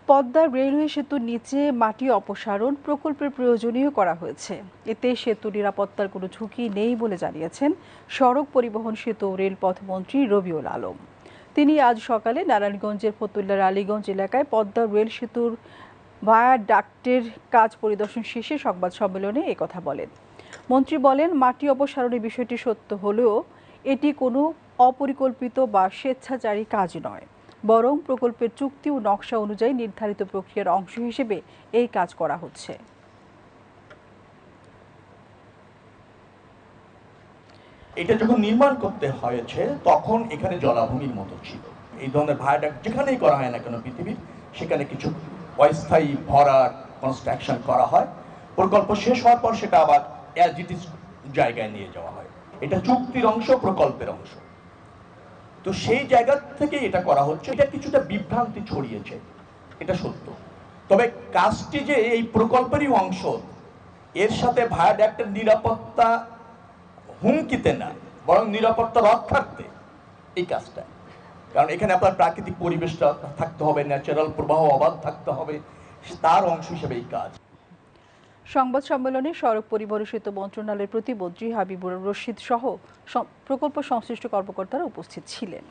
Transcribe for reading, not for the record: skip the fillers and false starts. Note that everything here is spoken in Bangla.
পদ্মার রেলওয়ে সেতুর নিচে মাটি অপসারণ প্রকল্পের প্রয়োজনীয় করা হয়েছে। এতে সেতু নিরাপত্তার কোনো ঝুঁকি নেই বলে জানিয়েছেন সড়ক পরিবহন সেতু ও রেলপথমন্ত্রী রবিউল আলম। তিনি আজ সকালে নারায়ণগঞ্জের ফতুল্লার আলীগঞ্জ এলাকায় পদ্মা রেল সেতুর ভায়াডাক্টের কাজ পরিদর্শন শেষে সংবাদ সম্মেলনে একথা বলেন। মন্ত্রী বলেন, মাটি অপসারণের বিষয়টি সত্য হলেও এটি কোনো অপরিকল্পিত বা স্বেচ্ছাচারী কাজ নয়, বরং প্রকল্পের চুক্তি ও নকশা অনুযায়ী নির্ধারিত প্রক্রিয়ার অংশ হিসেবে এই কাজ করা হচ্ছে। এটা যখন নির্মাণ করতে হয়েছে তখন এখানে জলাভূমির মতো ছিল। এই ধরনের ভায়াডাক্ট যেখানেই করা হয় না কেন পৃথিবীর, সেখানে কিছু অস্থায়ী ভরাট কনস্ট্রাকশন করা হয়। প্রকল্প শেষ হওয়ার পর সেটা আবার অ্যাজ ইট ইজ জায়গায় নিয়ে যাওয়া হয়। এটা চুক্তির অংশ, প্রকল্পের অংশ। তো সেই জায়গা থেকে এটা করা হচ্ছে। এটা কিছুটা বিভ্রান্তি ছড়িয়েছে, এটা সত্য। তবে কাজটি যে এই প্রকল্পেরই অংশ, এর সাথে ভায়াডাক্টের নিরাপত্তা হুমকিতে না, বরং নিরাপত্তা রক্ষার্থে এই কাজটা। কারণ এখানে আপনার প্রাকৃতিক পরিবেশটা থাকতে হবে, ন্যাচারাল প্রবাহ অবাধ থাকতে হবে, তার অংশ হিসেবে এই কাজ। সংবাদ সম্মেলনে সড়ক পরিবহন সেতু মন্ত্রণালয়ের প্রতিমন্ত্রী হাবিবুর রশিদ সহ প্রকল্প সংশ্লিষ্ট কর্মকর্তারা উপস্থিত ছিলেন।